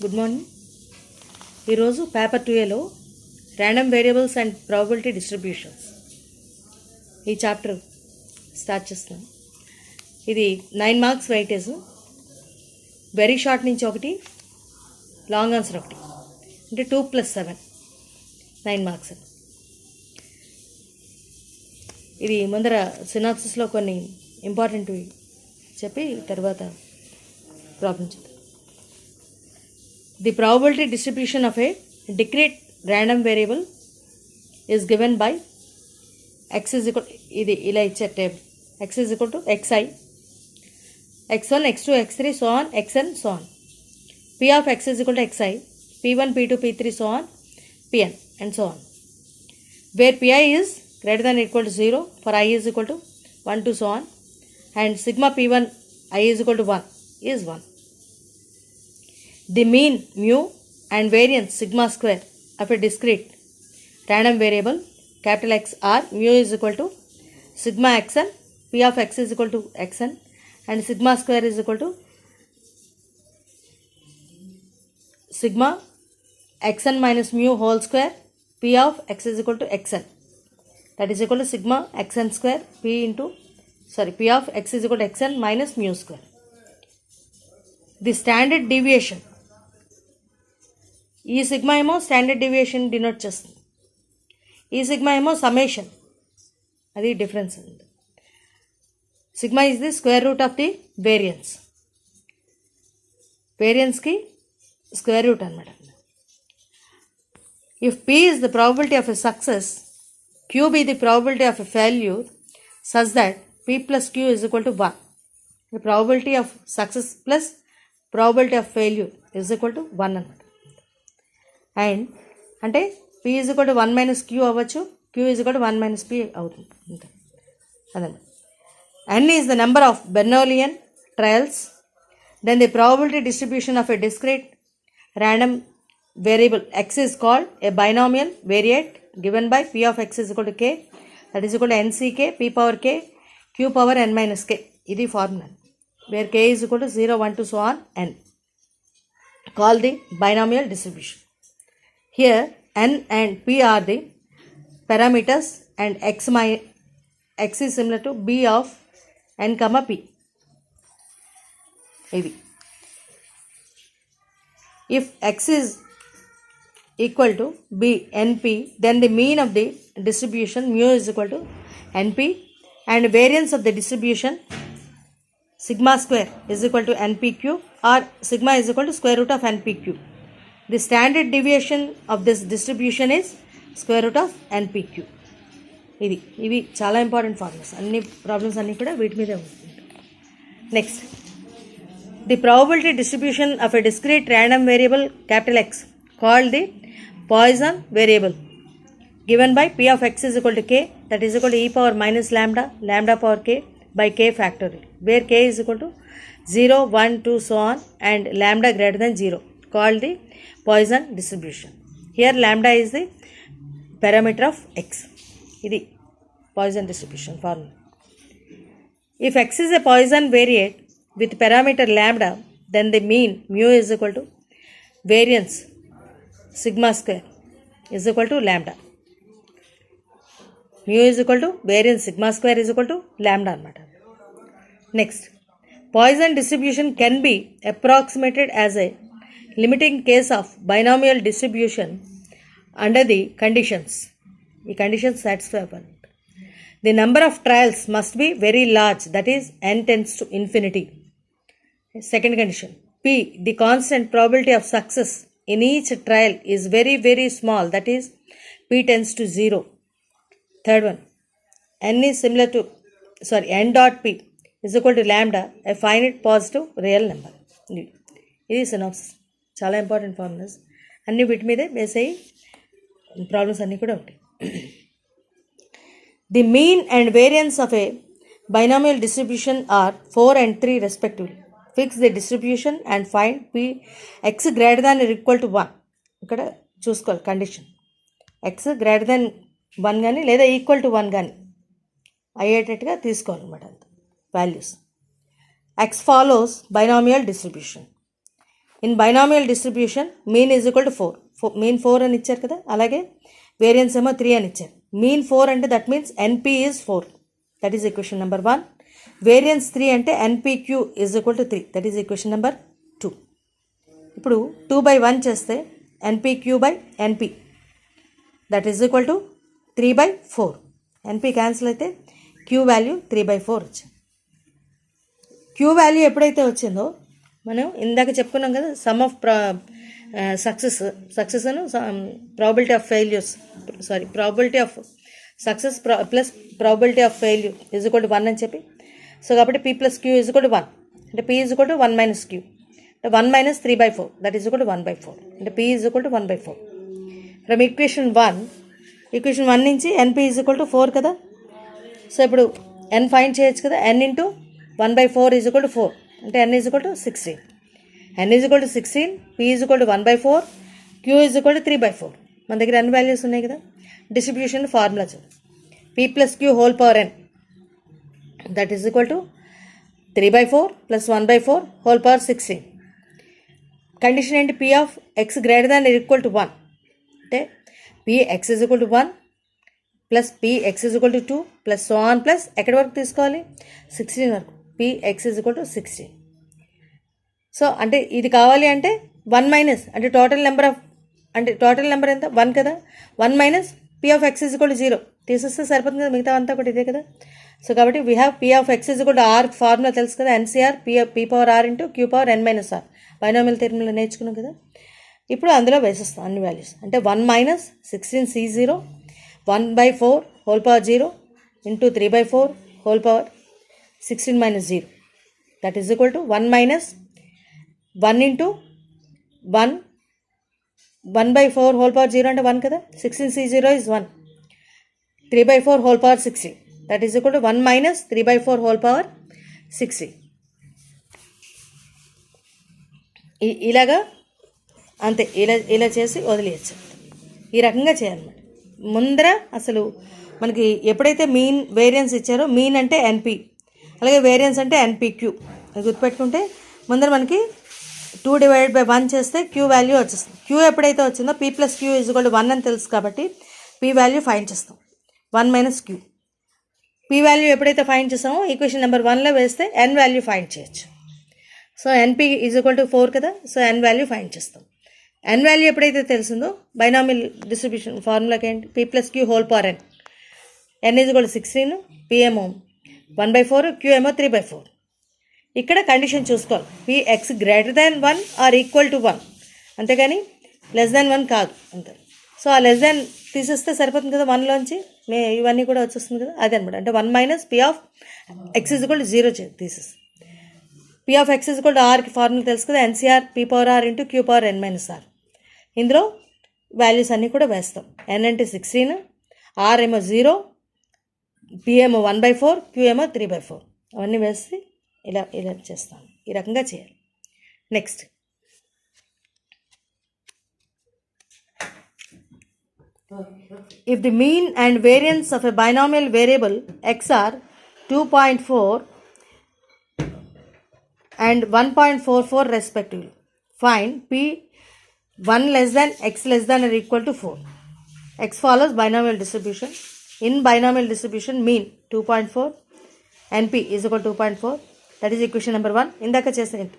Good morning. ఈరోజు paper 2లో random variables and probability distributions ఈ చాప్టర్ స్టార్ట్ చేస్తున్నాం. ఇది 9 మార్క్స్ వెయిటేజ్. వెరీ షార్ట్ నుంచి ఒకటి, లాంగ్ ఆన్సర్ ఒకటి, అంటే 2 + 7 9 మార్క్స్. ఇది ముందర సినాప్సిస్లో కొన్ని ఇంపార్టెంట్వి చెప్పి తర్వాత ప్రాబ్లం చెప్తాను. The probability distribution of a discrete random variable is given by x is equal ఇది ఇలా ఇచ్చే table x is equal to xi, x1, x2, x3, so on, xn, so on. P of x is equal to xi, p1, p2, p3, so on, pn, and so on. Where pi is greater than or equal to 0 for I is equal to 1 to so on, and sigma p1 I is equal to 1 is 1. The mean mu and variance sigma square of a discrete random variable capital X R mu is equal to sigma xn, p of x is equal to xn, and sigma square is equal to sigma xn minus mu whole square, p of x is equal to xn, that is equal to sigma xn square p of x is equal to xn minus mu square. The standard deviation, ఈ sigma ఏమో standard deviation denote చేస్తుంది, ఈ sigma ఏమో summation, అది difference ఉంది. Sigma is the square root of the variance, వేరియన్స్కి square root అనమాట. If p is the probability of a success, q be the probability of a failure such that p plus queue is equal to 1. The probability of success plus probability of failure is equal to 1 అనమాట. And అంటే p is equal to 1 minus q అవ్వచ్చు, q is equal to 1 minus p అవుతుంది అంతే అదన్నమాట. n is the number of Bernoullian trials. Then the probability distribution of a discrete random variable x is called a binomial variate given by p of x is equal to k, that is equal to nck p power k q power n minus k. ఇది formula where k is equal to 0, 1 to so on n. Call the binomial distribution. Here n and p are the parameters and x is similar to b of n comma p. If x is equal to b np, then the mean of the distribution mu is equal to np, and variance of the distribution sigma square is equal to npq, or sigma is equal to square root of npq. The standard deviation of this distribution is square root of npq. ఇవి చాలా important formulas. అన్ని problems అన్నీ కూడా వీటి మీదే ఉంటుంది. Next, the probability distribution of a discrete random variable capital X called the poison variable given by p of x is equal to k, that is equal to e power minus lambda power k by k factorial, where k is equal to 0, 1, 2, so on, and lambda greater than 0, called the Poisson distribution. Here lambda is the parameter of x. ఇది Poisson distribution formula. If x is a Poisson variate with parameter lambda, then the mean mu is equal to variance sigma square is equal to lambda. Mu is equal to variance sigma square is equal to lambda అన్నమాట. Next, Poisson distribution can be approximated as a limiting case of binomial distribution under the conditions. The conditions satisfy. The number of trials must be very large, that is n tends to infinity. Second condition, p, the constant probability of success in each trial is very very small, that is p tends to 0. Third one, n is similar to n dot p is equal to lambda, a finite positive real number. ఇది సినాప్సిస్. చాలా important formulas. అన్ని వీటి మీదే base అయ్యి problems అన్నీ కూడా ఉంటాయి. The mean and variance of a binomial distribution are 4 and 3 respectively. Fix the distribution and find P X greater than or equal to 1. ఇక్కడ చూసుకోవాలి కండిషన్, ఎక్స్ గ్రేటర్ దాన్ 1 కానీ లేదా ఈక్వల్ టు 1 కానీ అయ్యేటట్టుగా తీసుకోవాలన్నమాట values. X follows binomial distribution. In binomial distribution mean is equal to 4. Mean 4 అని ఇచ్చారు కదా, అలాగే వేరియన్స్ ఏమో 3 అని ఇచ్చారు. మీన్ 4 అంటే that means n p is 4. That is equation number 1. Variance 3 అంటే n p q is equal to 3. That is equation number 2. ఇప్పుడు 2/1 చేస్తే n p q by n p that is equal to 3/4. N p cancel అయితే క్యూ వాల్యూ 3/4 వచ్చింది. క్యూ వాల్యూ ఎప్పుడైతే వచ్చిందో మనం ఇందాక చెప్పుకున్నాం కదా, సమ్ ఆఫ్ సక్సెస్ అను probability of failures probability of success plus probability of failure is equal to 1 అని చెప్పి. సో కాబట్టి P plus queue is equal to 1 అంటే P is equal to 1 minus Q అంటే 1 minus 3/4 that is equal to 1/4 అంటే P is equal to 1/4. From equation 1 నుంచి NP is equal to 4 కదా. So ఇప్పుడు ఎన్ find చేయొచ్చు కదా. N into 1/4 is equal to 4 అంటే n is equal to 16. N is equal to 16, p is equal to 1/4, q is equal to 3/4. మన దగ్గర n values ఉన్నాయి కదా. డిస్ట్రిబ్యూషన్ ఫార్ములా చూడండి. P plus queue whole power n that is equal to 3/4 plus 1/4 whole power 16. Condition ఏంటి? P of x greater than equal to 1 అంటే p X is equal to 1 plus P X is equal to 2 plus so on plus ఎక్కడి వరకు తీసుకోవాలి? 16 వరకు. P X is equal to 16. So అంటే ఇది కావాలి అంటే 1 మైనస్ అంటే టోటల్ నెంబర్ ఎంత? 1 కదా. 1 minus p of X is equal to 0 తీసేస్తే సరిపోతుంది కదా, మిగతా అంతా కూడా ఇదే కదా. సో కాబట్టి we have P of X is equal to r formula తెలుసు కదా, n c r P power are into queue power N minus r. Binomial థియరమ్లో నేర్చుకున్నాం కదా. ఇప్పుడు అందులో వేసేస్తాం అన్ని వాల్యూస్. అంటే 1 minus 16C0 1/4 whole power 0 into 3/4 whole power 16 minus 0 that is equal to 1 minus 1 into 1/4 whole power 0 అంటే 1 కదా. 16C0 is 1. 3/4 whole power 60 that is equal to 1 minus 3/4 whole power 60. ఇలాగా అంతే. ఇలా చేసి వదిలేయచ్చు. ఈ రకంగా చేయాలన్నమాట. ముందర అసలు మనకి ఎప్పుడైతే మీన్ వేరియన్స్ ఇచ్చారో మీన్ అంటే ఎన్పి, అలాగే వేరియన్స్ అంటే ఎన్పిక్యూ అది గుర్తుపెట్టుకుంటే ముందర మనకి 2/1 చేస్తే క్యూ వాల్యూ వచ్చేస్తుంది. క్యూ ఎప్పుడైతే వచ్చిందో P plus queue is equal to 1 అని తెలుసు కాబట్టి పీ వాల్యూ ఫైండ్ చేస్తాం. 1 మైనస్ క్యూ. పీ వాల్యూ ఎప్పుడైతే ఫైండ్ చేస్తామో ఈక్వేషన్ నెంబర్ 1లో వేస్తే ఎన్ వాల్యూ ఫైండ్ చేయొచ్చు. So NP is equal to 4 కదా. సో ఎన్ వాల్యూ ఫైండ్ చేస్తాం. ఎన్ వాల్యూ ఎప్పుడైతే తెలిసిందో బైనామియల్ డిస్ట్రిబ్యూషన్ ఫార్ములాకి ఏంటి? P plus queue whole power N. N is equal to 16, P ఏమో 1/4, క్యూ ఏమో 3/4. ఇక్కడ కండిషన్ చూసుకోవాలి. P X greater than 1 or equal to 1 అంతేగాని లెస్ దాన్ 1 కాదు అంతే. సో ఆ లెస్ దాన్ తీసేస్తే సరిపోతుంది కదా. 1లోంచి ఇవన్నీ కూడా వచ్చేస్తుంది కదా, అదే అనమాట. అంటే 1 minus p of X is equal to 0 తీసేసి p of X is equal to ఆర్కి ఫార్ములా తెలుసు కదా, n c r P power are into queue power N minus r. ఇందులో వాల్యూస్ అన్నీ కూడా వేస్తాం. ఎన్ అంటే 16, ఆర్ ఏమో 0, పీ ఏమో 1/4, క్యూ ఏమో 3/4 అవన్నీ వేసి ఇలా చేస్తాం. ఈ రకంగా చేయాలి. Next if the mean and variance of a binomial variable x are 2.4 and 1.44 respectively, find p 1 less than x less than or equal to 4. X follows binomial distribution. In binomial distribution mean 2.4 and p is equal to 2.4. That is equation number 1. ఇందాక చేసిన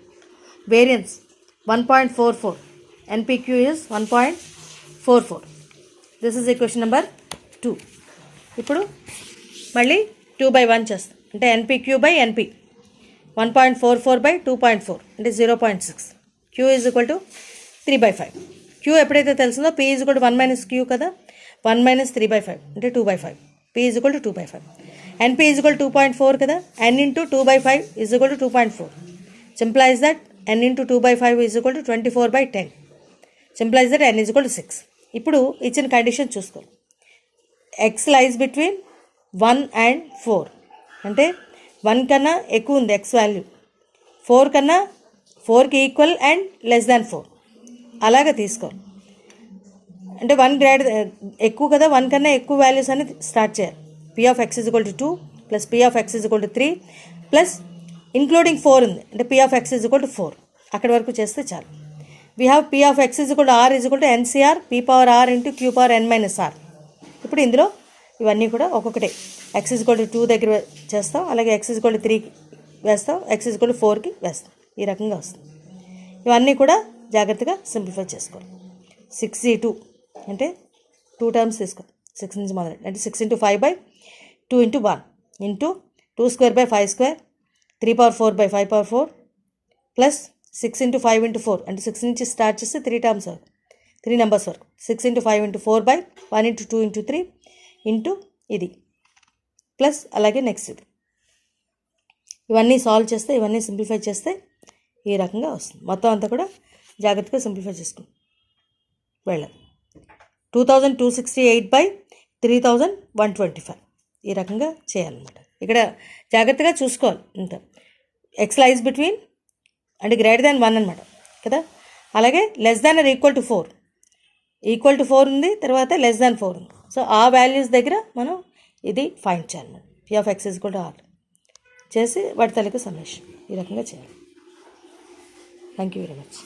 variance 1.44 NPQ is 1.44. This is equation number 2. ఇప్పుడు మళ్ళీ 2/1 చేస్తాం. అంటే NPQ by NP 1.44 by 2.4 అంటే 0.6. Q is equal to 3/5. Q ఎప్పుడైతే తెలిసిందో P is equal to 1 minus Q కదా. 1 minus 3/5 అంటే 2/5. P is equal to 2/5. NP is equal to 2.4 కదా. N into 2/5 is equal to 2.4. Implies that N into 2/5 is equal to 24/10. Implies that N is equal to 6. ఇప్పుడు ఇచ్చిన condition చూసుకో. X లైజ్ between 1 and 4 అంటే 1 కన్నా ఎక్కువ ఉంది X value, 4 కన్నా 4కి ఈక్వల్ అండ్ లెస్ దాన్ 4 అలాగా తీసుకో. అంటే 1 గ్రేటర్ ఎక్కువ కదా, 1 కన్నా ఎక్కువ వాల్యూస్ అని స్టార్ట్ చేయాలి. P of X is equal to 2 plus P of X is equal to 3 plus including 4 ఉంది అంటే P of X is equal to 4. అక్కడి వరకు చేస్తే చాలు. We have P of X is equal to R is equal to N C R P power are into queue power N minus R. ఇప్పుడు ఇందులో ఇవన్నీ కూడా ఒక్కొక్కటే. ఎక్స్ ఈజ్ ఈక్వల్ టు 2 దగ్గర చేస్తాం, అలాగే ఎక్స్ ఈజ్ ఈక్వల్ టు 3కి వేస్తాం, ఎక్స్ ఈజ్ ఈక్వల్ టు 4కి వేస్తాం. ఈ రకంగా వస్తుంది. ఇవన్నీ కూడా జాగ్రత్తగా సింప్లిఫై చేసుకోవాలి. 6g2 అంటే 2 టర్మ్స్ తీసుకోవాలి. 6 నుంచి మొదలు అంటే 6 × 5/2 × 1 ఇంటూ 2² 5² 3/4/5/4 ప్లస్ 6 × 5 × 4 అంటే 6 నుంచి స్టార్ట్ చేస్తే 3 టర్మ్స్ వరకు 3 నెంబర్స్ వరకు 6 × 5 × 4/1 × 2 × 3 ఇంటూ ఇది ప్లస్ అలాగే నెక్స్ట్ ఇది. ఇవన్నీ సాల్వ్ చేస్తే, ఇవన్నీ సింప్లిఫై చేస్తే ఈ రకంగా వస్తుంది. మొత్తం అంతా కూడా జాగ్రత్తగా సింప్లిఫై చేసుకుంటాం వెళ్ళాలి. 2268/3125 ఈ రకంగా చేయాలన్నమాట. ఇక్కడ జాగ్రత్తగా చూసుకోవాలి. ఇంత ఎక్స్ లైజ్ బిట్వీన్ అంటే గ్రేటర్ దాన్ 1 అనమాట కదా. అలాగే less than or equal to 4, equal to 4 ఉంది, తర్వాత లెస్ దాన్ 4 ఉంది. సో ఆ వాల్యూస్ దగ్గర మనం ఇది ఫైండ్ చేయాలన్నమాట. P of X is equal to R చేసి వాటి తాలూకు సమ్మేషన్ ఈ రకంగా చేయాలి. Thank you very much.